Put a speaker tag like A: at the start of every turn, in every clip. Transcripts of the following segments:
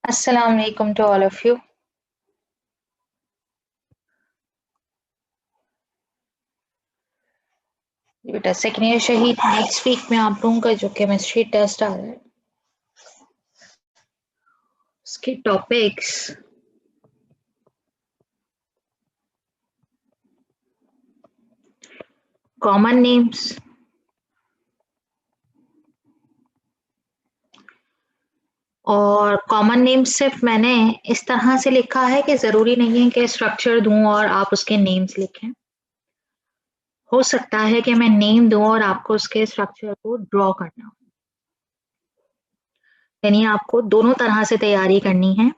A: Assalamu alaikum to all of you. बेटा second year शहीद next week में आप लोगों का जो केमिस्ट्री टेस्ट आ रहा है उसके टॉपिक्स कॉमन नेम्स, और कॉमन नेम्स सिर्फ मैंने इस तरह से लिखा है कि जरूरी नहीं है कि स्ट्रक्चर दूं और आप उसके नेम्स लिखें। हो सकता है कि मैं नेम दूं और आपको उसके स्ट्रक्चर को ड्रॉ करना हो, यानी आपको दोनों तरह से तैयारी करनी है,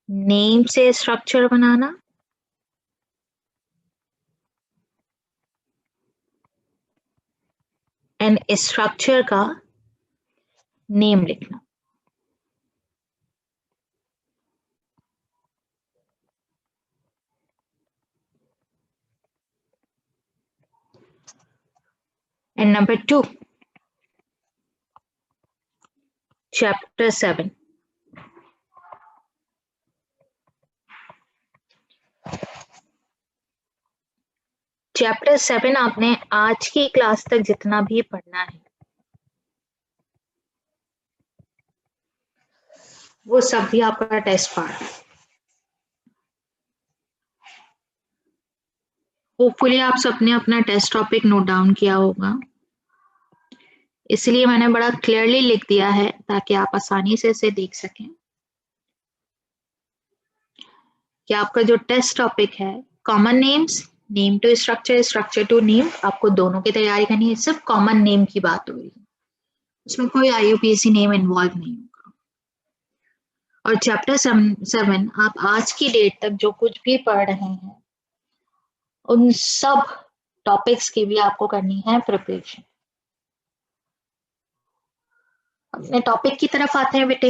A: नेम से स्ट्रक्चर बनाना एंड स्ट्रक्चर का नेम लिखना। And number 2, chapter 7. चैप्टर 7 आपने आज की क्लास तक जितना भी पढ़ना है वो सब भी आपका टेस्ट पार्ट है। होपफुली आप सबने अपना टेस्ट टॉपिक नोट डाउन किया होगा, इसलिए मैंने बड़ा क्लियरली लिख दिया है ताकि आप आसानी से इसे देख सकें कि आपका जो टेस्ट टॉपिक है common names, name to structure, structure to name, आपको दोनों की तैयारी करनी है। सिर्फ कॉमन नेम की बात हो रही है, उसमें कोई IUPAC नेम इन्वॉल्व नहीं होगा। और चैप्टर 7 आप आज की डेट तक जो कुछ भी पढ़ रहे हैं उन सब टॉपिक्स की भी आपको करनी है प्रिपरेशन। अपने टॉपिक की तरफ आते हैं बेटे।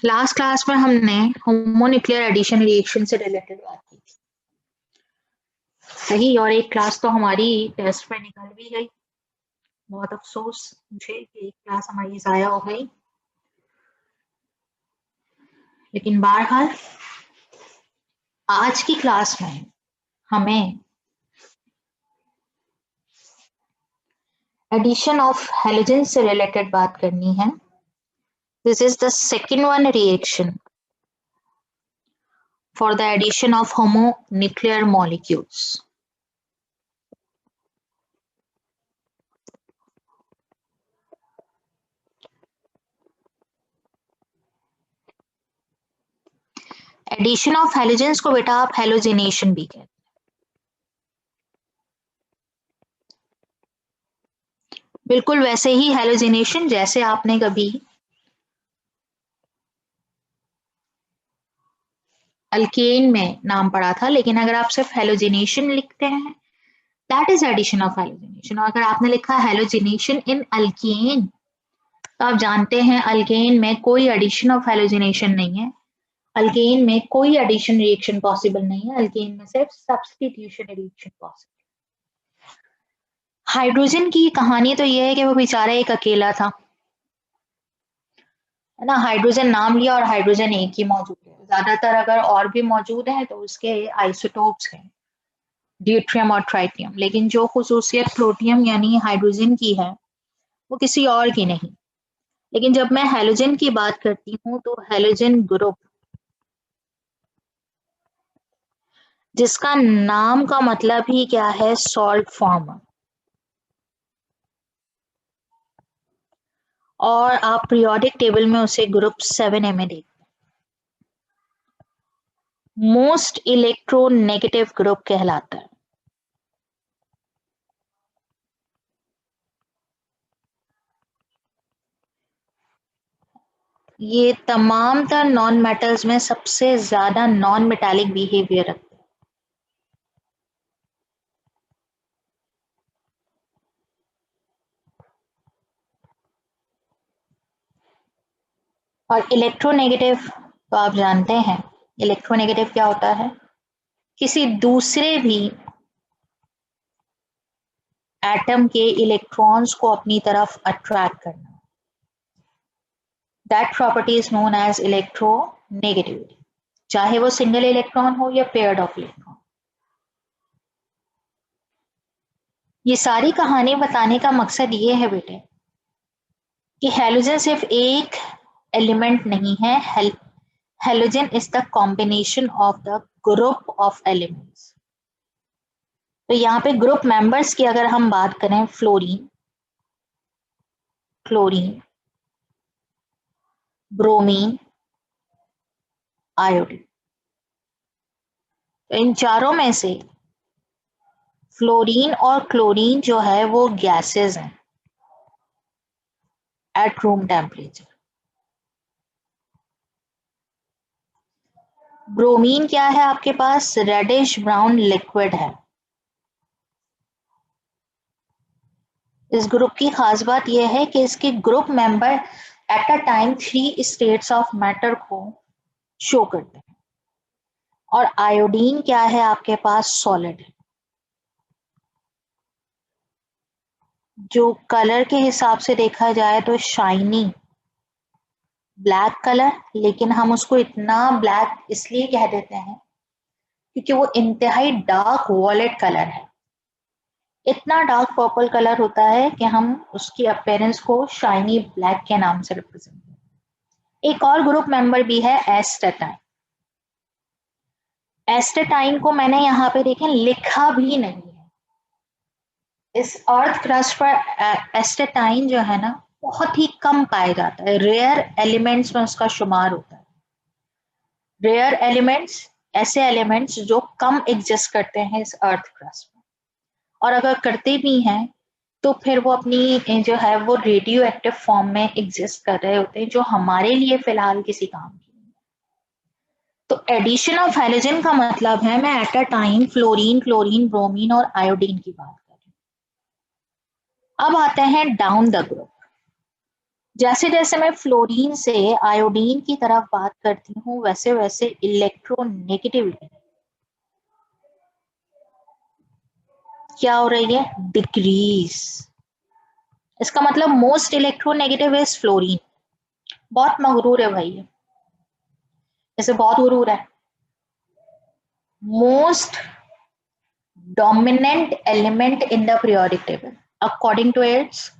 A: लास्ट क्लास में हमने होमोन्यूक्लियर एडिशन रिएक्शन से रिलेटेड बात की थी, सही, और एक क्लास तो हमारी टेस्ट में निकल भी गई। बहुत अफसोस मुझे कि एक क्लास हमारी जाया हो गई, लेकिन बहरहाल आज की क्लास में हमें एडिशन ऑफ हैलोजन से रिलेटेड बात करनी है। This is the second one reaction for the addition of homonuclear molecules. Addition of halogens को बेटा आप हैलोजिनेशन भी कहते हैं। बिल्कुल वैसे ही हैलोजिनेशन जैसे आपने कभी अल्केन में नाम पढ़ा था, लेकिन अगर आप सिर्फ हैलोजिनेशन लिखते हैं that is addition of halogenation. और अगर आपने लिखा हैलोजिनेशन इन अल्केन तो आप जानते हैं अल्केन में कोई एडिशन ऑफ हैलोजिनेशन नहीं है, अल्केन में कोई एडिशन रिएक्शन पॉसिबल नहीं है, अल्केन में सिर्फ सब्स्टिट्यूशन रिएक्शन पॉसिबल। हाइड्रोजन की कहानी तो यह है कि वो बेचारा एक अकेला था, है ना। हाइड्रोजन नाम लिया और हाइड्रोजन एक ही मौजूद है। ज्यादातर अगर और भी मौजूद है तो उसके आइसोटोप्स हैं, ड्यूट्रियम और ट्राइटियम, लेकिन जो खुसूसियत प्लूटोनियम यानी हाइड्रोजन की है वो किसी और की नहीं। लेकिन जब मैं हैलोजन की बात करती हूँ तो हैलोजन ग्रुप, जिसका नाम का मतलब ही क्या है, सॉल्ट फॉर्मर, और आप पीरियोडिक टेबल में उसे ग्रुप 7A में देखते हैं, मोस्ट इलेक्ट्रोनेगेटिव ग्रुप कहलाता है। ये तमाम तर नॉन मेटल्स में सबसे ज्यादा नॉन मेटालिक बिहेवियर रखते हैं। और इलेक्ट्रोनेगेटिव तो आप जानते हैं, इलेक्ट्रोनेगेटिव क्या होता है, किसी दूसरे भी एटम के इलेक्ट्रॉन्स को अपनी तरफ अट्रैक्ट करना। That property is known as electronegativity, चाहे वो सिंगल इलेक्ट्रॉन हो या पेयर्ड ऑफ इलेक्ट्रॉन। ये सारी कहानी बताने का मकसद ये है बेटे कि हैलोजन सिर्फ एक एलिमेंट नहीं है, halogen is the combination of the group of elements. तो यहाँ पे ग्रुप मेंबर्स की अगर हम बात करें, फ्लोरीन, क्लोरीन, ब्रोमीन, आयोडीन, तो इन चारों में से फ्लोरीन और क्लोरीन जो है वो गैसेस हैं एट रूम टेम्परेचर। ब्रोमीन क्या है आपके पास, रेडिश ब्राउन लिक्विड है। इस ग्रुप की खास बात यह है कि इसके group member at a time 3 states of matter को शो करते हैं। और आयोडीन क्या है आपके पास, सॉलिड है, जो कलर के हिसाब से देखा जाए तो शाइनी ब्लैक कलर, लेकिन हम उसको इतना ब्लैक इसलिए कह देते हैं क्योंकि वो इंतहाई डार्क वॉयलेट कलर है। इतना डार्क पर्पल कलर होता है कि हम उसकी अपीयरेंस को शाइनी ब्लैक के नाम से रिप्रेजेंट करते हैं। एक और ग्रुप मेंबर भी है एस्टेटाइन। एस्टेटाइन को मैंने यहाँ पे देखें लिखा भी नहीं है। इस अर्थ क्रस्ट पर एस्टेटाइन जो है ना बहुत ही कम पाया जाता है, रेयर एलिमेंट्स में उसका शुमार होता है। रेयर एलिमेंट्स ऐसे एलिमेंट्स जो कम एग्जिस्ट करते हैं इस अर्थ क्रस्ट में, और अगर करते भी हैं तो फिर वो अपनी जो है वो रेडियो एक्टिव फॉर्म में एग्जिस्ट कर रहे होते हैं, जो हमारे लिए फिलहाल किसी काम की नहीं। तो एडिशन ऑफ हैलोजन का मतलब है मैं at a time fluorine, chlorine, bromine और आयोडीन की बात कर रही हूँ। अब आते हैं डाउन द ग्रुप। जैसे जैसे मैं फ्लोरीन से आयोडीन की तरफ बात करती हूँ वैसे वैसे इलेक्ट्रोनेगेटिविटी क्या हो रही है, डिक्रीज। इसका मतलब मोस्ट इलेक्ट्रोनेगेटिव इज फ्लोरीन। बहुत मगरूर है भाई, इसे बहुत गुरूर है। Most dominant element in the periodic table according to its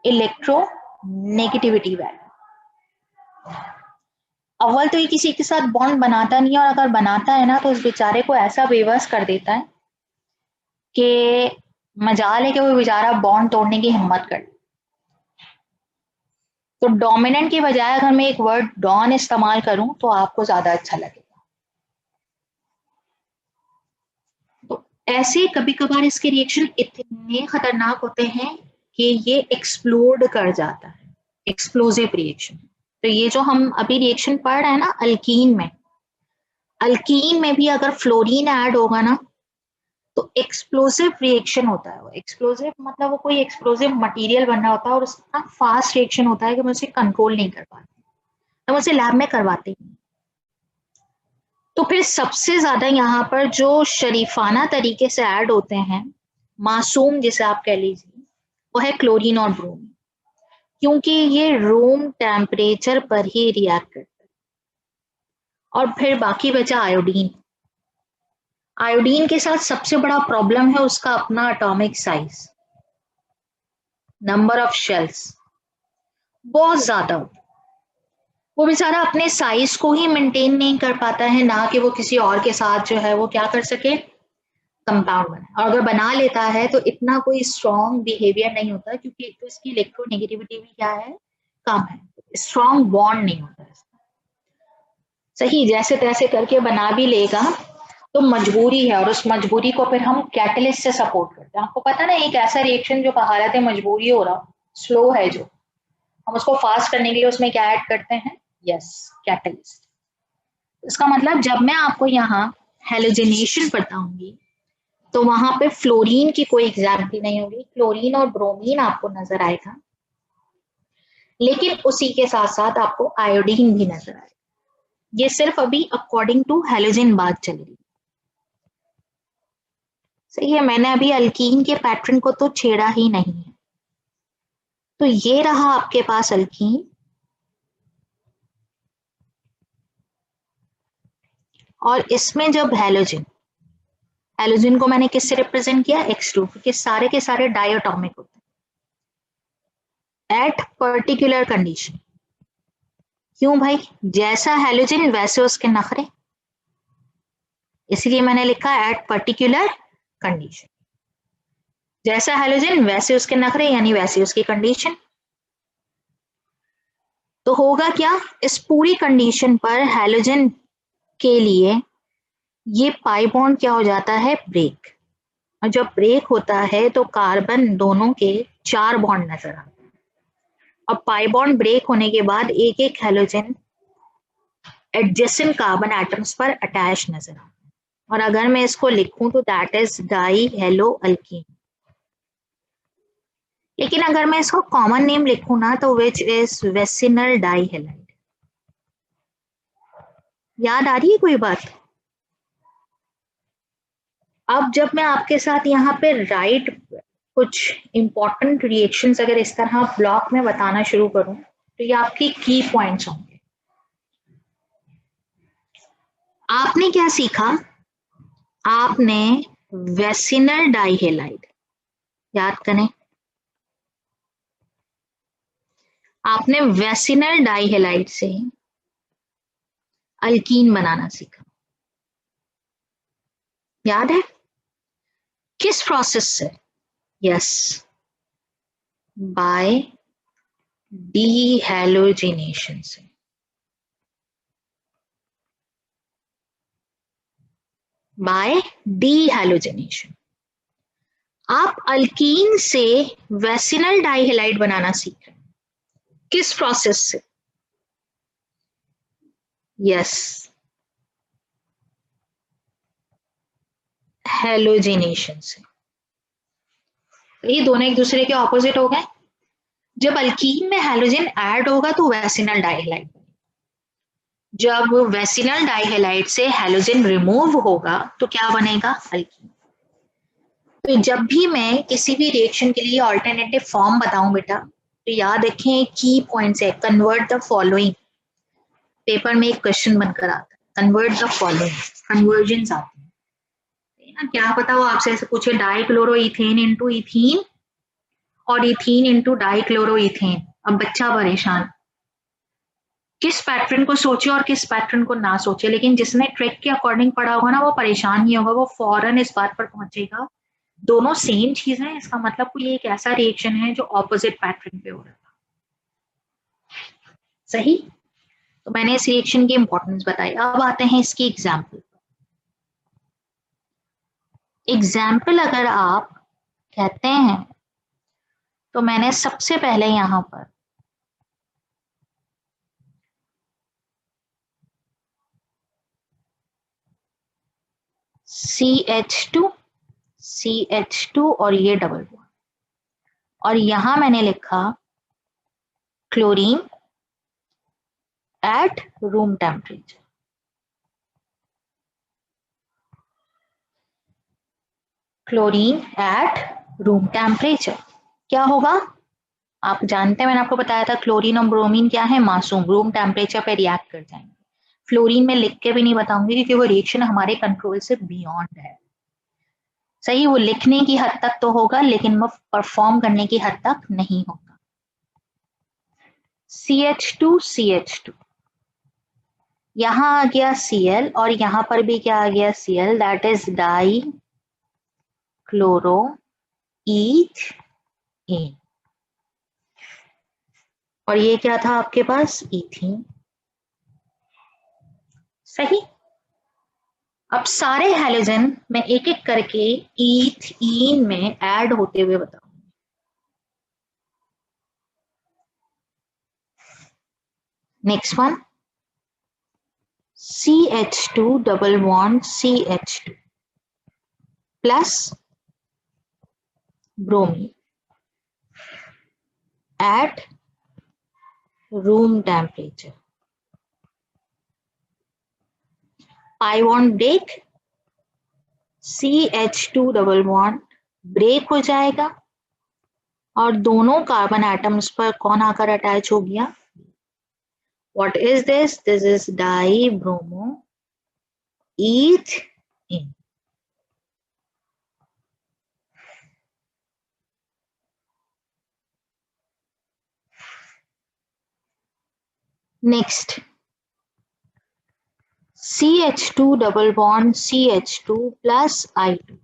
A: electronegativity value। अव्वल तो ये किसी के साथ बॉन्ड बनाता नहीं है, और अगर बनाता है ना तो उस बेचारे को ऐसा बेबस कर देता है कि मजाल है कि वो बेचारा बॉन्ड तोड़ने की हिम्मत कर। तो डोमिनेंट की बजाय अगर मैं एक वर्ड डॉन इस्तेमाल करूं तो आपको ज्यादा अच्छा लगेगा। तो ऐसे कभी कभार इसके रिएक्शन इतने खतरनाक होते हैं कि ये एक्सप्लोड कर जाता है, एक्सप्लोजिव रिएक्शन। तो ये जो हम अभी रिएक्शन पढ़ रहे हैं ना अल्कीन में, अल्कीन में भी अगर फ्लोरीन ऐड होगा ना तो एक्सप्लोसिव रिएक्शन होता है। वो एक्सप्लोसिव मतलब वो कोई एक्सप्लोसिव मटेरियल बन रहा होता है और उसका फास्ट रिएक्शन होता है कि मैं उसे कंट्रोल नहीं कर पाती, हम उसे लैब में करवाते हैं। तो फिर सबसे ज्यादा यहाँ पर जो शरीफाना तरीके से ऐड होते हैं, मासूम जिसे आप कह लीजिए, वो है क्लोरीन और ब्रोमीन, क्योंकि ये रूम टेम्परेचर पर ही रिएक्ट करते हैं। और फिर बाकी बचा आयोडीन। आयोडीन के साथ सबसे बड़ा प्रॉब्लम है उसका अपना atomic size, number of shells बहुत ज्यादा होता है। वो बेचारा अपने साइज को ही मेंटेन नहीं कर पाता है, ना कि वो किसी और के साथ जो है वो क्या कर सके, कंपाउंड बना। और अगर बना लेता है तो इतना कोई स्ट्रॉन्ग बिहेवियर नहीं होता, क्योंकि एक तो इसकी इलेक्ट्रोनेगेटिविटी भी क्या है, कम है, स्ट्रॉन्ग बॉन्ड नहीं होता इसका। सही जैसे तैसे करके बना भी लेगा तो मजबूरी है, और उस मजबूरी को फिर हम कैटलिस्ट से सपोर्ट करते हैं। आपको पता ना एक ऐसा रिएक्शन जो हालत मजबूरी हो रहा, स्लो है, जो हम उसको फास्ट करने के लिए उसमें क्या ऐड करते हैं, यस, कैटलिस्ट। इसका मतलब जब मैं आपको यहाँ हेलोजिनेशन बताऊंगी तो वहां पे फ्लोरीन की कोई एग्जाम्पल नहीं होगी, क्लोरीन और ब्रोमीन आपको नजर आएगा, लेकिन उसी के साथ साथ आपको आयोडीन भी नजर आएगा। ये सिर्फ अभी अकॉर्डिंग टू हेलोजन बात चल रही। सही है, मैंने अभी अल्कीन के पैटर्न को तो छेड़ा ही नहीं है। तो ये रहा आपके पास अल्कीन, और इसमें जब हैलोजन को मैंने किससे रिप्रेजेंट किया, X2, क्योंकि सारे के सारे डायटोमिक होते हैं एट पर्टिकुलर कंडीशन। क्यों भाई, जैसा हैलोजन वैसे उसके नखरे, इसलिए मैंने लिखा एट पर्टिकुलर कंडीशन। जैसा हैलोजन वैसे उसके नखरे, यानी वैसी उसकी कंडीशन। तो होगा क्या, इस पूरी कंडीशन पर हैलोजन के लिए ये पाई बॉन्ड क्या हो जाता है, ब्रेक। और जब ब्रेक होता है तो कार्बन दोनों के 4 बॉन्ड नजर आते हैं। और पाई बॉन्ड ब्रेक होने के बाद एक एक हैलोजन एडजेसेंट कार्बन एटम्स पर अटैच नजर आता है। और अगर मैं इसको लिखूं तो that is die hello alkyne. लेकिन अगर मैं इसको कॉमन नेम लिखूं ना तो विच इज वेसिनल डाइहेलाइड। याद आ रही है कोई बात? अब जब मैं आपके साथ यहाँ पे राइट कुछ इंपॉर्टेंट रिएक्शंस अगर इस तरह ब्लॉक में बताना शुरू करूं तो ये आपके की पॉइंट्स होंगे। आपने क्या सीखा, आपने वेसिनल डाइहेलाइड, याद करें, आपने वेसिनल डाइहेलाइड से अल्कीन बनाना सीखा। याद है किस प्रोसेस से? यस, बाय डीहैलोजिनेशन से। बाय डीहैलोजिनेशन आप अल्कीन से वेसिनल डाइहेलाइड बनाना सीख रहे हैं। किस प्रोसेस से? यस, हैलोजिनेशन से। ये दोनों एक दूसरे के ऑपोजिट हो गए। जब अल्कीन में हैलोजन ऐड होगा तो वेसिनल डाइहेलाइड, जब वेसिनल डाइहेलाइड से हैलोजन रिमूव होगा तो क्या बनेगा, अल्कीन। तो जब भी मैं किसी भी रिएक्शन के लिए ऑल्टरनेटिव फॉर्म बताऊं बेटा तो याद रखें की पॉइंट्स है, कन्वर्ट द फॉलोइंग। पेपर में एक क्वेश्चन बनकर आता है, कन्वर्ट द फॉलोइंग, कन्वर्जन आते हैं ना। क्या पता वो आपसे ऐसे पूछे डाइक्लोरोइथेन इनटू इथीन और इथीन इनटू डाइक्लोरोइथेन। अब बच्चा परेशान, किस पैटर्न को सोचे और किस पैटर्न को ना सोचे, लेकिन जिसने ट्रिक के अकॉर्डिंग पढ़ा होगा ना वो परेशान नहीं होगा, वो फौरन इस बात पर पहुंचेगा दोनों सेम चीज है, इसका मतलब कोई एक ऐसा रिएक्शन है जो ऑपोजिट पैटर्न पे हो रहा था। सही, तो मैंने इस रिएक्शन की इंपॉर्टेंस बताई। अब आते हैं इसकी एग्जाम्पल। एग्जाम्पल अगर आप कहते हैं तो मैंने सबसे पहले यहां पर CH2 और ये डबल बॉन्ड, और यहां मैंने लिखा chlorine eight room temperature. Chlorine eight room temperature क्या होगा, आप जानते हैं मैंने आपको बताया था क्लोरीन और ब्रोमीन क्या है, मासूम, रूम टेम्परेचर पे रिएक्ट कर जाएंगे। फ्लोरीन में लिख के भी नहीं बताऊंगी क्योंकि वो रिएक्शन हमारे कंट्रोल से बियॉन्ड है। सही, वो लिखने की हद तक तो होगा लेकिन वो परफॉर्म करने की हद तक नहीं होगा। CH2 यहां आ गया Cl और यहां पर भी क्या आ गया Cl, that is die chloro ethane. और ये क्या था आपके पास, इथीन। सही, अब सारे हैलोजन मैं एक एक करके ईथीन में ऐड होते हुए बताऊंगी। Next one, CH2 double bond CH2 plus bromine at room temperature. Pi bond break, CH2 double bond break हो जाएगा और दोनों कार्बन एटम्स पर कौन आकर अटैच हो गया, what is this, this is dibromoethane. Next CH2 double bond CH2 plus I2।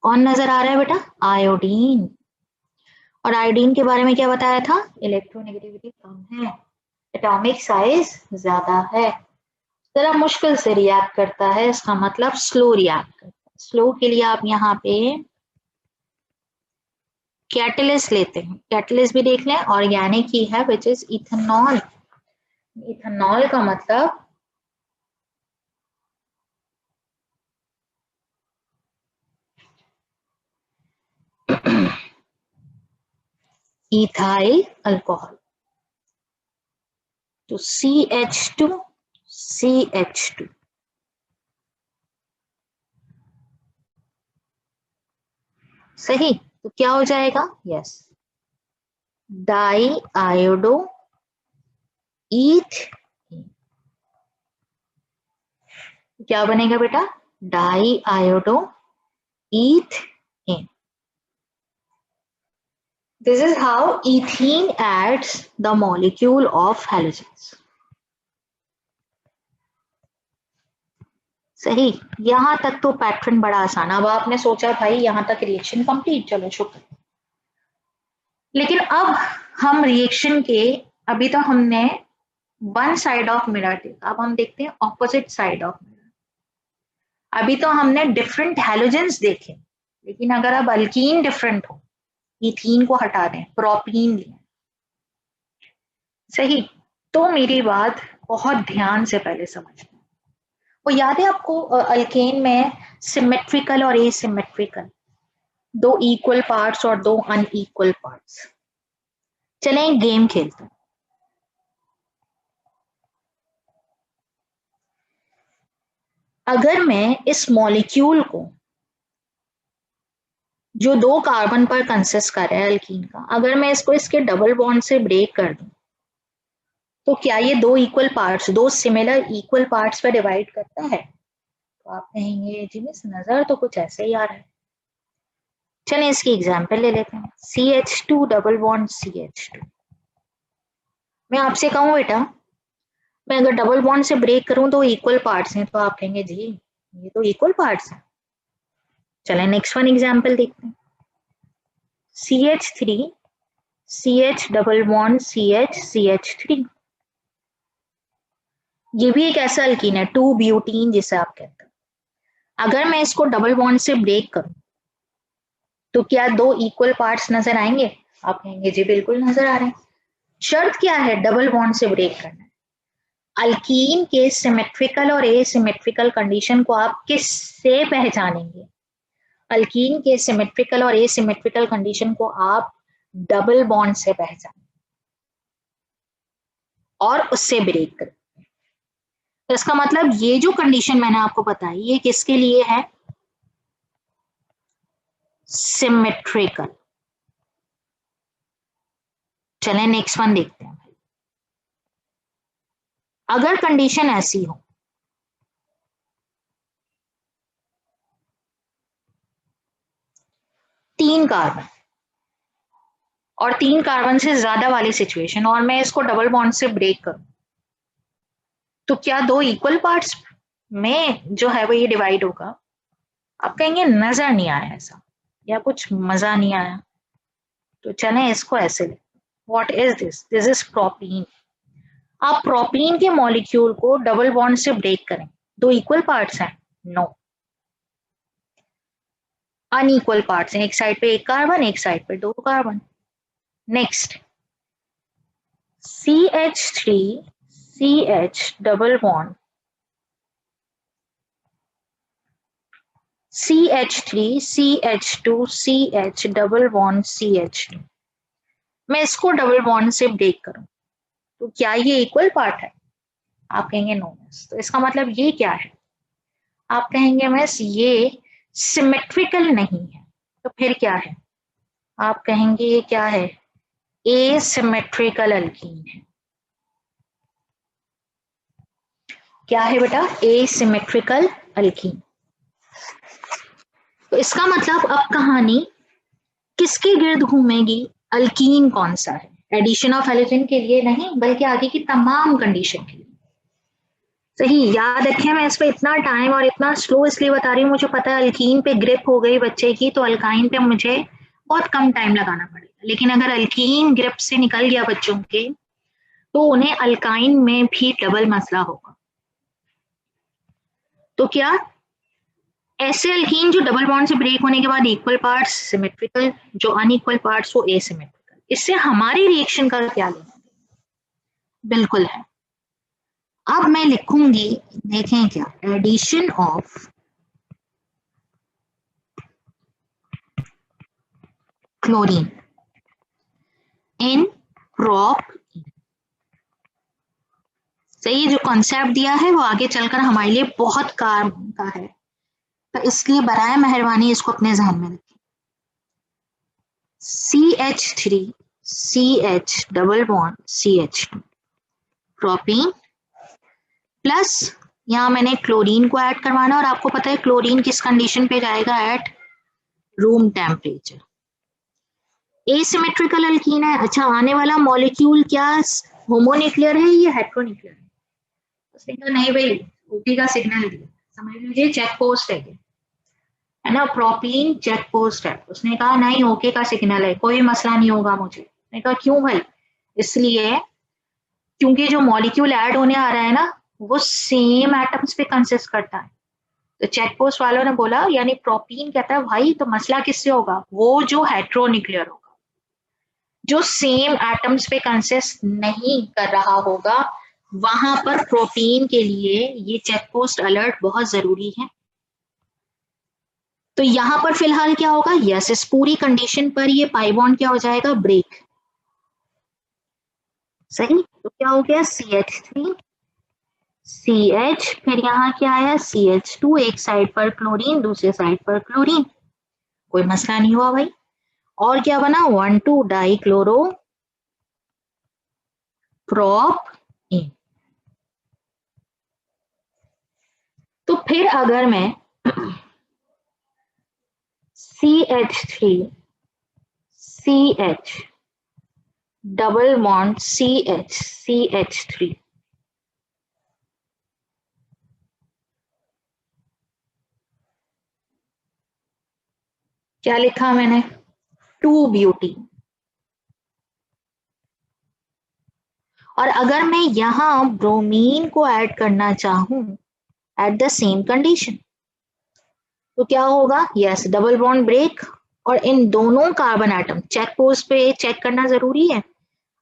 A: कौन नजर आ रहा है बेटा? आयोडीन। और आयोडीन के बारे में क्या बताया था? इलेक्ट्रोनेगेटिविटी कम है, एटॉमिक साइज ज्यादा है, जरा मुश्किल से रिएक्ट करता है, इसका मतलब स्लो रिएक्ट करता है। स्लो के लिए आप यहाँ पे कैटलिस्ट लेते हैं, कैटलिस्ट भी देख लें, ऑर्गेनिक ही है विच इज इथेनॉल। इथेनॉल का मतलब इथाइल अल्कोहल। तो CH2 CH2 सही, तो क्या हो जाएगा? Yes, die iodo ईथ। क्या बनेगा बेटा? Die iodo ईथ in. This is how ethene adds the molecule of halogens. सही, यहां तक तो पैटर्न बड़ा आसान। अब आपने सोचा भाई यहां तक रिएक्शन कंप्लीट, चलो शुक्र। लेकिन अब हम रिएक्शन के, अभी तो हमने वन साइड ऑफ मिरर देखा, अब हम देखते हैं ऑपोजिट साइड ऑफ मिरर। अभी तो हमने डिफरेंट हैलोजेंस देखे, लेकिन अगर अब अल्कीन डिफरेंट हो, इथीन को हटा दें, प्रोपीन लें, सही, तो मेरी बात बहुत ध्यान से पहले समझना। वो याद है आपको अल्केन में सिमेट्रिकल और एसिमेट्रिकल, दो इक्वल पार्ट्स और दो अनइक्वल पार्ट्स। चलें एक गेम खेलते हैं। अगर मैं इस मॉलिक्यूल को, जो दो कार्बन पर कंसिस्ट कर रहा है अल्कीन का, अगर मैं इसको इसके डबल बॉन्ड से ब्रेक कर दूं, तो क्या ये दो इक्वल पार्ट्स, दो सिमिलर इक्वल पार्ट्स पर डिवाइड करता है? तो आप कहेंगे जी मिस नजर तो कुछ ऐसे ही आ रहा है। चलें इसकी एग्जांपल ले लेते हैं। CH2 double bond CH2। मैं आपसे कहूं बेटा, मैं अगर डबल बॉन्ड से ब्रेक करूं तो इक्वल पार्ट्स हैं, तो आप कहेंगे जी ये तो इक्वल पार्ट्स हैं। चलें नेक्स्ट वन एग्जांपल देखते हैं। CH3 CH double bond CH CH3। ये भी एक ऐसा अल्कीन है, 2 ब्यूटीन जिसे आप कहते हैं। अगर मैं इसको डबल बॉन्ड से ब्रेक करूं तो क्या दो इक्वल पार्ट्स नजर आएंगे? आप कहेंगे जी बिल्कुल नजर आ रहे हैं। शर्त क्या है डबल बॉन्ड से ब्रेक करना? अल्कीन के सिमेट्रिकल और एसिमेट्रिकल कंडीशन को आप किससे पहचानेंगे? अल्कीन के सिमेट्रिकल और एसिमेट्रिकल कंडीशन को आप डबल बॉन्ड से पहचानें और उससे ब्रेक करें। तो इसका मतलब ये जो कंडीशन मैंने आपको बताई, ये किसके लिए है? सिमेट्रिकल। चलें नेक्स्ट वन देखते हैं। अगर कंडीशन ऐसी हो, तीन कार्बन और तीन कार्बन से ज्यादा वाली सिचुएशन, और मैं इसको डबल बॉन्ड से ब्रेक करूं, तो क्या दो इक्वल पार्ट्स में जो है वो ये डिवाइड होगा? आप कहेंगे नजर नहीं आया ऐसा, या कुछ मजा नहीं आया। तो चलें इसको ऐसे ले, what is this? This is propene. आप प्रोपीन के मॉलिक्यूल को डबल बॉन्ड से ब्रेक करें, दो इक्वल पार्ट्स हैं? नो, अनइक्वल पार्ट्स हैं, एक साइड पे एक कार्बन, एक साइड पे दो carbon. Next CH3 CH double bond CH3 CH2 CH double bond CH2। मैं इसको डबल बॉन्ड से ब्रेक करूं तो क्या ये इक्वल पार्ट है? आप कहेंगे नो मिस। तो इसका मतलब ये क्या है? आप कहेंगे मिस ये सिमेट्रिकल नहीं है। तो फिर क्या है? आप कहेंगे ये क्या है? एसिमेट्रिकल अल्कीन है। क्या है बेटा? Asymmetrical alkyne. तो इसका मतलब अब कहानी किसके गिर्द घूमेगी? अल्कीन कौन सा है? एडिशन ऑफ हैलोजन के लिए नहीं, बल्कि आगे की तमाम कंडीशन के लिए। सही याद रखें, मैं इस पे इतना टाइम और इतना स्लो इसलिए बता रही हूँ, मुझे पता है अल्कीन पे ग्रिप हो गई बच्चे की, तो अल्काइन पे मुझे बहुत कम टाइम लगाना पड़ेगा। लेकिन अगर अल्कीन ग्रिप से निकल गया बच्चों के, तो उन्हें अल्काइन में भी डबल मसला होगा। तो क्या ऐसे अल्कीन जो डबल बॉन्ड से ब्रेक होने के बाद इक्वल पार्ट्स सिमेट्रिकल, जो अनइक्वल पार्ट्स वो एसिमेट्रिकल। इससे हमारी रिएक्शन का क्या लेना? बिल्कुल है। अब मैं लिखूंगी, देखें क्या, addition of chlorine in prop. सही, जो कॉन्सेप्ट दिया है वो आगे चलकर हमारे लिए बहुत काम का है, तो इसलिए बराए मेहरबानी इसको अपने जहन में रखें। CH3 CH double bond CH2 propene plus, यहाँ मैंने क्लोरीन को ऐड करवाना, और आपको पता है क्लोरीन किस कंडीशन पे जाएगा? Eight room temperature. Asymmetrical alkyne है। अच्छा, आने वाला मॉलिक्यूल क्या होमोन्यूक्लियर है या हेट्रोन्यूक्लियर है? उसने कहा नहीं भाई, ओके का सिग्नल दिया, समझ लीजिए चेक पोस्ट है ना, प्रोपीन चेक पोस्ट है। उसने कहा नहीं, ओके का सिग्नल है, कोई मसला नहीं होगा मुझे। मैंने कहा क्यों भाई? इसलिए क्योंकि जो मॉलिक्यूल ऐड होने आ रहा है ना, वो सेम एटम्स पे कंसिस्ट करता है। तो चेक पोस्ट वालों ने बोला, यानी प्रोपीन कहता है भाई तो मसला किससे होगा? वो जो हेट्रोन्यूक्लियर होगा, जो सेम एटम्स पे कंसिस्ट नहीं कर रहा होगा, वहां पर प्रोटीन के लिए ये चेक पोस्ट अलर्ट बहुत जरूरी है। तो यहां पर फिलहाल क्या होगा? यस, इस पूरी कंडीशन पर ये पाई बॉन्ड क्या हो जाएगा? ब्रेक। सही, तो क्या हो गया? CH3 CH, फिर यहाँ क्या आया? CH2, एक साइड पर क्लोरीन, दूसरे साइड पर क्लोरीन, कोई मसला नहीं हुआ भाई। और क्या बना? 1,2 डाई क्लोरो प्रोप इन। तो फिर अगर मैं CH3 CH double bond CH CH3, क्या लिखा मैंने? 2 ब्यूटी। और अगर मैं यहां ब्रोमीन को ऐड करना चाहूं एट द सेम कंडीशन, तो क्या होगा? यस, डबल बॉन्ड ब्रेक, और इन दोनों कार्बन एटम चेक पोस्ट पे चेक करना जरूरी है।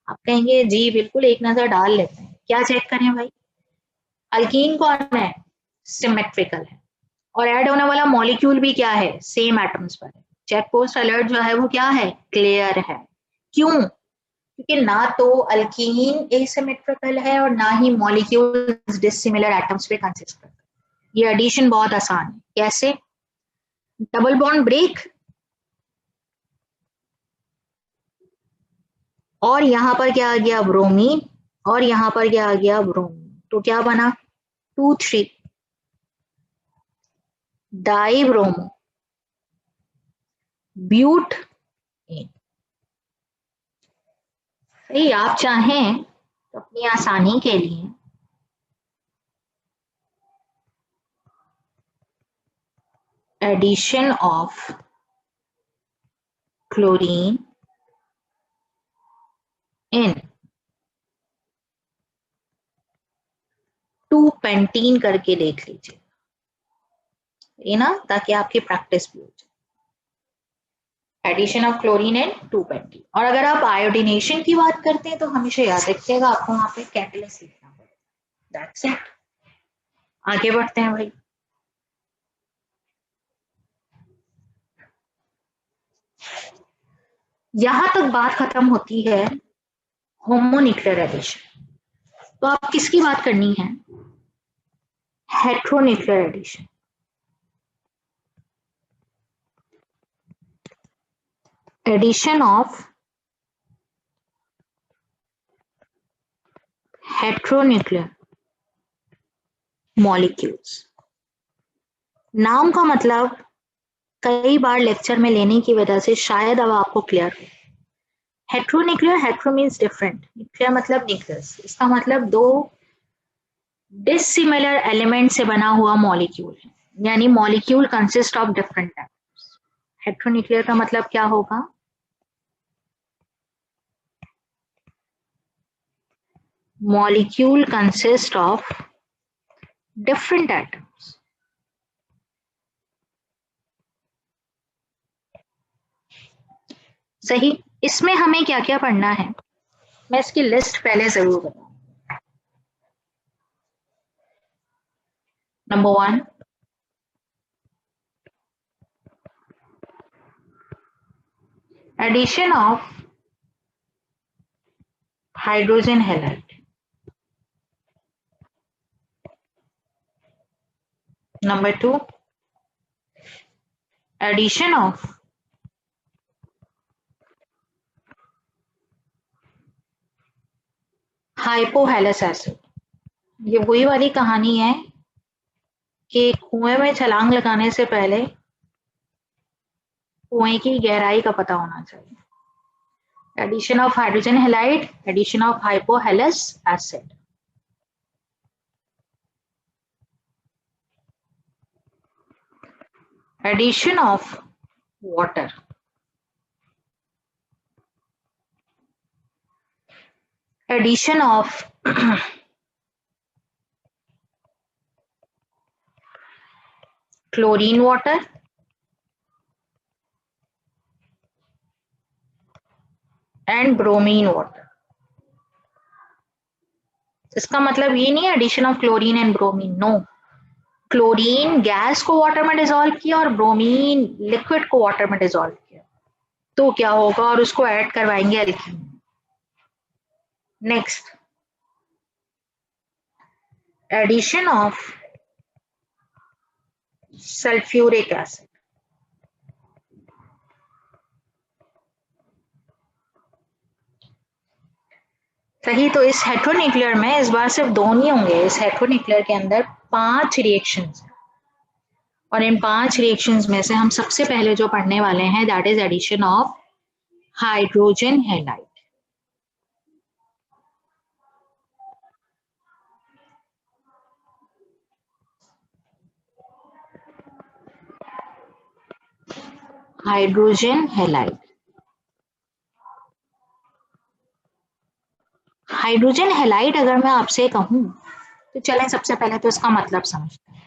A: आप कहेंगे जी बिल्कुल, एक नजर डाल लेते हैं। क्या चेक करें भाई? अल्कीन कौन है? सिमेट्रिकल है, और ऐड होने वाला मॉलिक्यूल भी क्या है? सेम एटम्स पर है। चेक पोस्ट अलर्ट जो है वो क्या है? क्लियर है। क्यों? क्योंकि ना तो अल्कीन एसिमेट्रिकल है और ना ही मॉलिक्यूल्स डिसिमिलर एटम्स पे कंसिस्ट करते हैं। ये एडिशन बहुत आसान है। कैसे? डबल बॉन्ड ब्रेक, और यहां पर क्या आ गया? ब्रोमीन, और यहां पर क्या आ गया? ब्रोमीन। तो क्या बना? 2,3 डाई ब्रोमो ब्यूट इन। भाई आप चाहें तो अपनी आसानी के लिए addition of chlorine in 2 pentene करके देख लीजिए, ये ना, ताकि आपकी प्रैक्टिस भी हो जाए। Addition of chlorine in 2 pentene. और अगर आप आयोडीनेशन की बात करते हैं तो हमेशा याद रखिएगा आपको वहां पे कैटलिस्ट लिखना पड़ेगा। That's it. आगे बढ़ते हैं भाई। यहां तक बात खत्म होती है होमोन्यूक्लियर एडिशन। तो आप किसकी बात करनी है? Heteronuclear addition. Addition of heteronuclear molecules. नाम का मतलब कई बार लेक्चर में लेने की वजह से शायद अब आपको क्लियर हो। Heteronuclear, hetero means different, nuclear मतलब न्यूक्लियस, इसका मतलब दो डिसिमिलर एलिमेंट से बना हुआ मॉलिक्यूल है, यानी molecule consist of different atoms. Heteronuclear का मतलब क्या होगा? Molecule consist of different atoms. सही। इसमें हमें क्या क्या पढ़ना है, मैं इसकी लिस्ट पहले जरूर बताऊं। Number 1, addition of hydrogen halide. Number 2, addition of hypohalous acid. ये वही वाली कहानी है कि कुएं में छलांग लगाने से पहले कुएं की गहराई का पता होना चाहिए। Addition of hydrogen halide, addition of hypohalous acid. Addition of water, addition of chlorine water, and bromine water. इसका मतलब ये नहीं है addition of chlorine and bromine, no. Chlorine gas को वाटर में डिसॉल्व किया और ब्रोमीन लिक्विड को वाटर में डिसॉल्व किया, तो क्या होगा, और उसको ऐड करवाएंगे alkene. Next, addition of sulphuric acid. सही। तो इस हेट्रोन्यूक्लियर में इस बार सिर्फ दो नहीं होंगे, इस हेट्रोन्यूक्लियर के अंदर 5 रिएक्शंस, और इन 5 रिएक्शंस में से हम सबसे पहले जो पढ़ने वाले हैं that is addition of hydrogen halide. Hydrogen halide. Hydrogen halide अगर मैं आपसे कहूं तो चलें सबसे पहले तो इसका मतलब समझते हैं।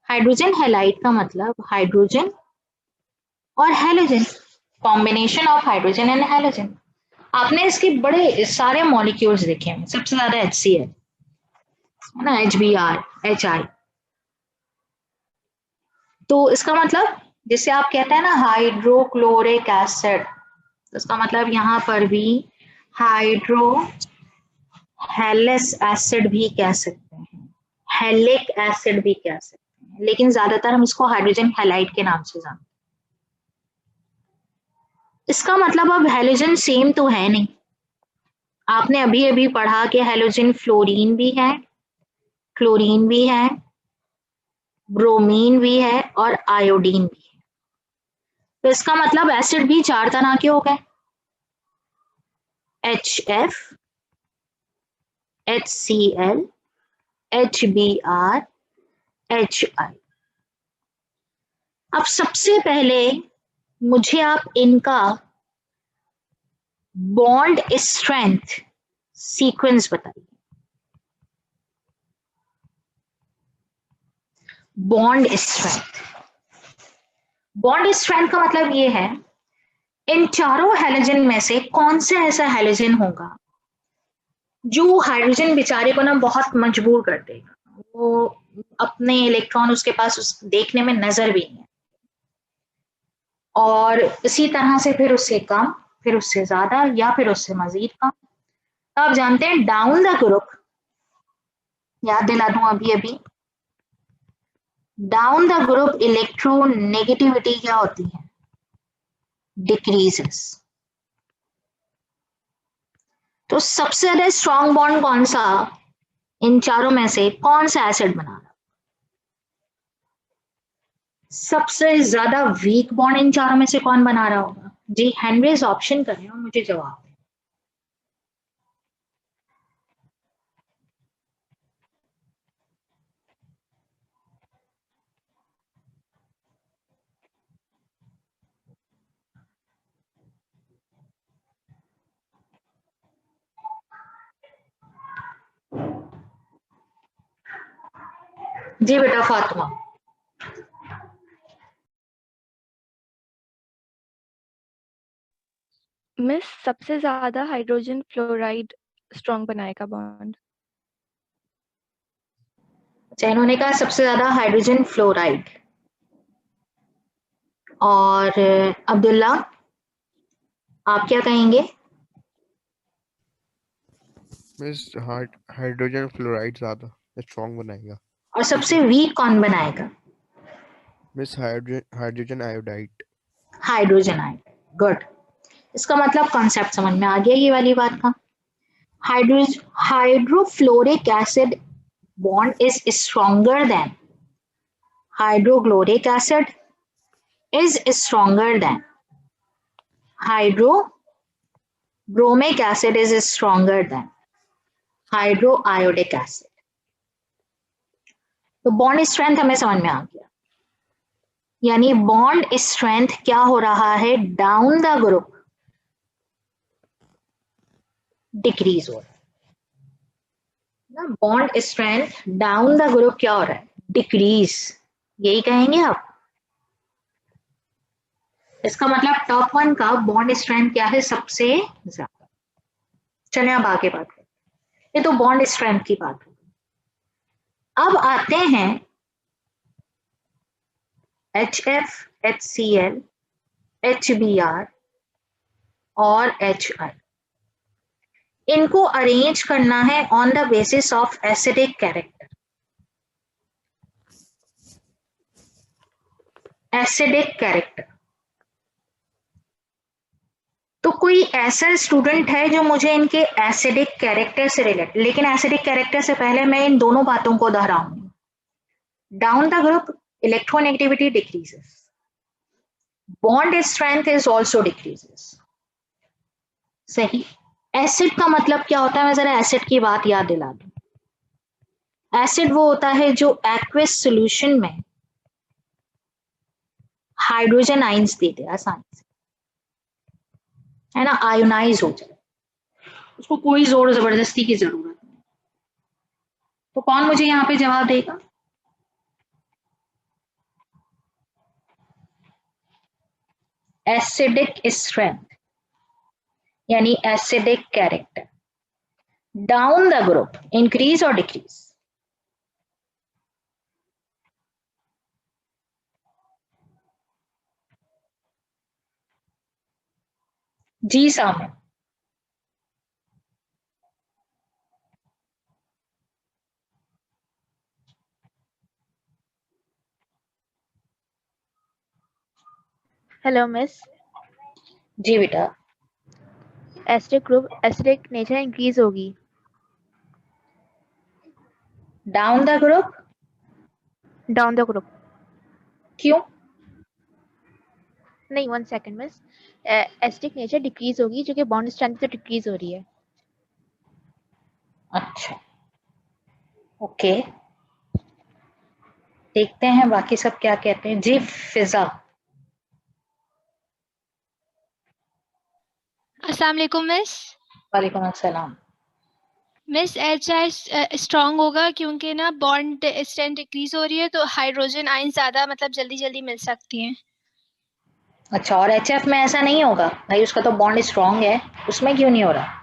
A: हाइड्रोजन हैलाइड का मतलब हाइड्रोजन और halogen, combination of hydrogen and halogen. आपने इसके बड़े सारे मॉलिक्यूल्स देखे हैं, सबसे ज्यादा HCl है ना, HBr, HI। तो इसका मतलब जिसे आप कहते हैं ना हाइड्रोक्लोरिक एसिड, तो इसका मतलब यहाँ पर भी हाइड्रो हेलस एसिड भी कह सकते हैं, हेलिक एसिड भी कह सकते हैं, लेकिन ज्यादातर हम इसको हाइड्रोजन हैलाइड के नाम से जानते हैं। इसका मतलब अब हेलोजन सेम तो है नहीं, आपने अभी अभी पढ़ा कि हेलोजन फ्लोरीन भी है, क्लोरीन भी है, ब्रोमीन भी है और आयोडीन भी है। तो इसका मतलब एसिड भी 4 तरह के हो गए, HF, HCl, HBr, HI। अब सबसे पहले मुझे आप इनका बॉन्ड स्ट्रेंथ सीक्वेंस बताइए। बॉन्ड स्ट्रेंथ, बॉन्ड स्ट्रेंथ का मतलब ये है इन चारों हैलोजन में से कौन सा ऐसा हैलोजन होगा जो हाइड्रोजन बेचारे को ना बहुत मजबूर कर देगा, वो अपने इलेक्ट्रॉन उसके पास देखने में नजर भी नहीं है, और इसी तरह से फिर उससे कम, फिर उससे ज्यादा, या फिर उससे मजीद कम। तो आप जानते हैं डाउन द ग्रुप, याद दिला दूं अभी अभी, डाउन द ग्रुप इलेक्ट्रोनेगेटिविटी क्या होती है, डिक्रीजेस। तो सबसे ज्यादा स्ट्रॉन्ग बॉन्ड कौन सा इन चारों में से कौन सा एसिड बना रहा? सबसे ज्यादा वीक बॉन्ड इन चारों में से कौन बना रहा होगा? जी, हैंड रेज ऑप्शन करें और मुझे जवाब दें। जी बेटा फातिमा।
B: मिस सबसे ज्यादा हाइड्रोजन फ्लोराइड स्ट्रॉन्ग बनाएगा बॉन्ड।
A: अच्छा, इन्होंने कहा सबसे ज्यादा हाइड्रोजन फ्लोराइड। और अब्दुल्ला, आप क्या कहेंगे?
C: मिस हाइड्रोजन फ्लोराइड ज्यादा स्ट्रॉन्ग बनाएगा।
A: और सबसे वीक कौन बनाएगा?
C: Miss hydrogen iodide.
A: Hydrogen ion. Good. इसका मतलब कॉन्सेप्ट समझ में आ गया ये वाली बात का। Hydrofluoric acid bond is stronger than hydrochloric acid is stronger than hydrobromic acid is stronger than hydroiodic acid. तो बॉन्ड स्ट्रेंथ हमें समझ में आ गया, यानी बॉन्ड स्ट्रेंथ क्या हो रहा है? डाउन द ग्रुप डिक्रीज हो रहा है। Bond strength down the group क्या हो रहा है? डिक्रीज। यही कहेंगे आप? इसका मतलब टॉप वन का बॉन्ड स्ट्रेंथ क्या है? सबसे ज्यादा। चलिए अब आगे बात करते हैं। ये तो बॉन्ड स्ट्रेंथ की बात हो। अब आते हैं HF, HCl, HBr और HI। इनको अरेंज करना है on the basis of acidic character. Acidic character. तो कोई ऐसा स्टूडेंट है जो मुझे इनके एसिडिक कैरेक्टर से रिलेट, लेकिन एसिडिक कैरेक्टर से पहले मैं इन दोनों बातों को दोहराऊंगी। Down the group electronegativity decreases, bond strength is also decreases. सही। एसिड का मतलब क्या होता है? मैं जरा एसिड की बात याद दिला दूं। एसिड वो होता है जो एक्वस सॉल्यूशन में हाइड्रोजन आइंस देते हैं आसानी से, है ना, आयोनाइज हो जाए, उसको कोई जोर जबरदस्ती की जरूरत नहीं। तो कौन मुझे यहाँ पे जवाब देगा? एसिडिक स्ट्रेंथ यानी acidic character down the group increase और डिक्रीज? जी सामने।
D: Hello miss.
A: जी बेटा।
D: Acidic group acidic nature increase होगी।
A: Down the group?
D: Down the group.
A: क्यों?
D: नहीं, 1 second miss. Acidic nature decrease होगी जो कि बॉन्ड स्ट्रेंथ तो डिक्रीज हो रही है।
A: अच्छा, ओके, देखते हैं बाकी सब क्या कहते हैं। जी फिजा।
E: अस्सलाम वालेकुम मिस।
A: वालेकुम अस्सलाम।
E: मिस HI स्ट्रॉन्ग होगा क्योंकि ना बॉन्ड स्ट्रेंथ डिक्रीज हो रही है तो हाइड्रोजन आयन ज्यादा मतलब जल्दी जल्दी मिल सकती हैं।
A: अच्छा, और HF में ऐसा नहीं होगा भाई? उसका तो बॉन्ड स्ट्रॉन्ग है, उसमें क्यों नहीं हो रहा?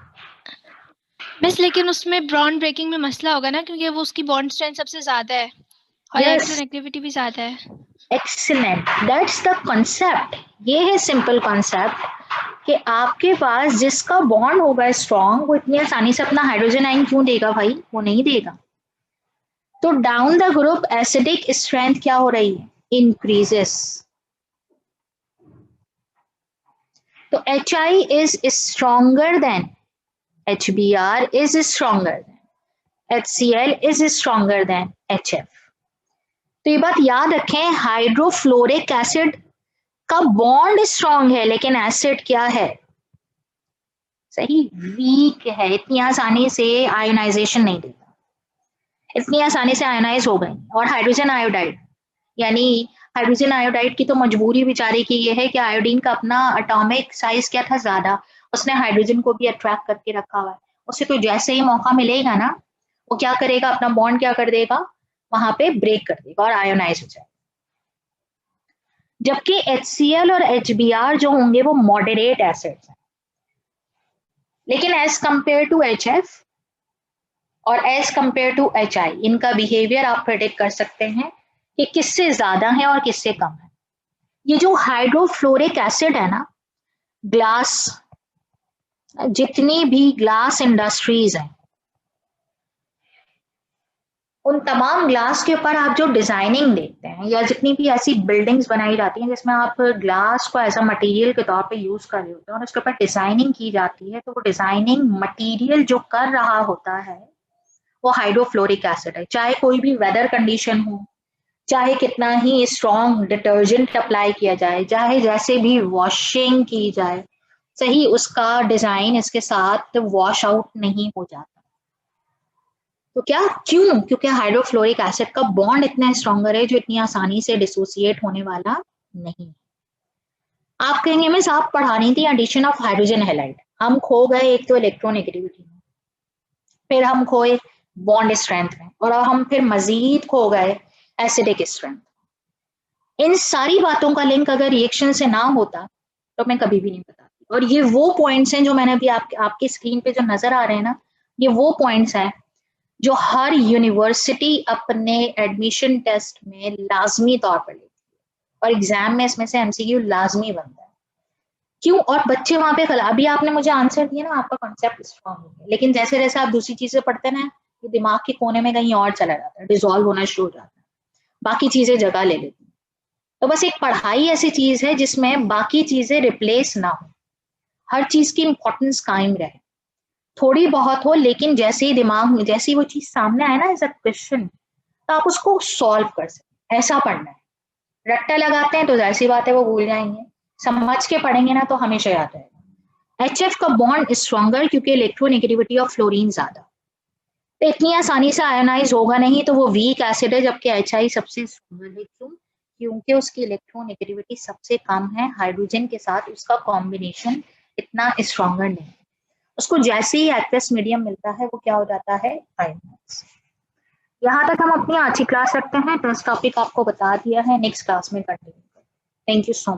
E: मिस लेकिन उसमें बॉन्ड ब्रेकिंग में मसला होगा ना क्योंकि वो उसकी बॉन्ड स्ट्रेंथ सबसे ज्यादा है और
A: यस,
E: इलेक्ट्रोनेगेटिविटी भी ज्यादा है।
A: Excellent, that's the concept. ये है सिंपल कॉन्सेप्ट कि आपके पास जिसका बॉन्ड होगा स्ट्रॉन्ग वो इतनी आसानी से अपना हाइड्रोजन आयन क्यों देगा भाई? वो नहीं देगा। तो down the group acidic strength क्या हो रही है? इंक्रीजेस। तो HI is stronger than HBr is stronger than HCl is stronger than HF. तो ये बात याद रखें, हाइड्रोफ्लोरिक एसिड का बॉन्ड स्ट्रॉन्ग है लेकिन एसिड क्या है, सही वीक है, इतनी आसानी से आयोनाइजेशन नहीं देता, इतनी आसानी से आयोनाइज हो गई। और हाइड्रोजन आयोडाइड, यानी हाइड्रोजन आयोडाइड की तो मजबूरी बेचारे की ये है कि आयोडीन का अपना एटॉमिक साइज क्या था, ज्यादा, उसने हाइड्रोजन को भी अट्रैक्ट करके रखा हुआ है, उसे तो जैसे ही मौका मिलेगा ना वो क्या करेगा, अपना बॉन्ड क्या कर देगा, वहां पे ब्रेक कर देगा और आयोनाइज हो जाएगा। जबकि HCl और HBr जो होंगे वो मॉडरेट एसिड्स हैं, लेकिन एज कंपेयर टू HF और एज कंपेयर टू HI इनका बिहेवियर आप प्रेडिक्ट कर सकते हैं कि किससे ज्यादा है और किससे कम है। ये जो हाइड्रोफ्लोरिक एसिड है ना, ग्लास, जितनी भी ग्लास इंडस्ट्रीज हैं उन तमाम ग्लास के ऊपर आप जो डिजाइनिंग देखते हैं या जितनी भी ऐसी बिल्डिंग्स बनाई जाती हैं जिसमें आप ग्लास को एज अ मटेरियल के तौर पे यूज कर रहे होते हैं और उसके ऊपर डिजाइनिंग की जाती है, तो वो डिजाइनिंग मटेरियल जो कर रहा होता है वो हाइड्रोफ्लोरिक एसिड है। चाहे कोई भी वेदर कंडीशन हो, चाहे कितना ही स्ट्रॉन्ग डिटर्जेंट अप्लाई किया जाए, चाहे जैसे भी वॉशिंग की जाए, सही उसका डिजाइन इसके साथ वॉश आउट नहीं हो जाता। तो क्या, क्यों? क्योंकि हाइड्रोफ्लोरिक एसिड का बॉन्ड इतना स्ट्रॉन्गर है जो इतनी आसानी से डिसोसिएट होने वाला नहीं। आप कहेंगे मिस आप पढ़ा रही थी एडिशन ऑफ हाइड्रोजन हैलाइड, हम खो गए एक तो इलेक्ट्रोनेगेटिविटी में, फिर हम खोए बॉन्ड स्ट्रेंथ में, और हम फिर मजीद खो गए एसिडिक स्ट्रेंथ। इन सारी बातों का लिंक अगर रिएक्शन से ना होता तो मैं कभी भी नहीं बताती। और ये वो पॉइंट्स हैं जो मैंने अभी आपकी स्क्रीन पे जो नजर आ रहे हैं ना, ये वो पॉइंट्स हैं जो हर यूनिवर्सिटी अपने एडमिशन टेस्ट में लाजमी तौर पर लेती है और एग्जाम में इसमें से MCQ लाजमी बनता है। क्यों? और बच्चे वहां पे अभी आपने मुझे आंसर दिया ना, आपका कॉन्सेप्ट स्ट्रॉन्ग हो गया, लेकिन जैसे जैसे आप दूसरी चीजें पढ़ते ना, ये दिमाग के कोने में कहीं और चला जाता है, डिसॉल्व होना शुरू हो जाता है, बाकी चीजें जगह ले लेती हैं। तो बस एक पढ़ाई ऐसी चीज है जिसमें बाकी चीजें रिप्लेस ना हो, हर चीज की इंपॉर्टेंस कायम रहे, थोड़ी बहुत हो, लेकिन जैसे ही दिमाग में जैसे ही वो चीज सामने आए ना एज अ क्वेश्चन, तो आप उसको सॉल्व कर सकते। ऐसा पढ़ना है, रट्टा लगाते हैं तो जाहिर सी बात है वो भूल जाएंगे, समझ के पढ़ेंगे ना तो हमेशा याद रहेगा। HF का बॉन्ड स्ट्रॉन्गर क्योंकि इलेक्ट्रोनेगेटिविटी ऑफ फ्लोरीन ज्यादा, तो इतनी आसानी से आयोनाइज होगा नहीं, तो वो वीक एसिड है। जबकि HI सबसे स्ट्रॉन्गर है, क्यों? क्योंकि उसकी इलेक्ट्रोनेगेटिविटी सबसे कम है, हाइड्रोजन के साथ उसका कॉम्बिनेशन इतना स्ट्रॉन्गर नहीं, उसको जैसे ही एक्वस मीडियम मिलता है वो क्या हो जाता है, आयोनाइज। यहाँ तक हम अपनी आज की क्लास रखते हैं, टेस्ट टॉपिक आपको बता दिया है, नेक्स्ट क्लास में कंटिन्यू करेंगे। Thank you so much.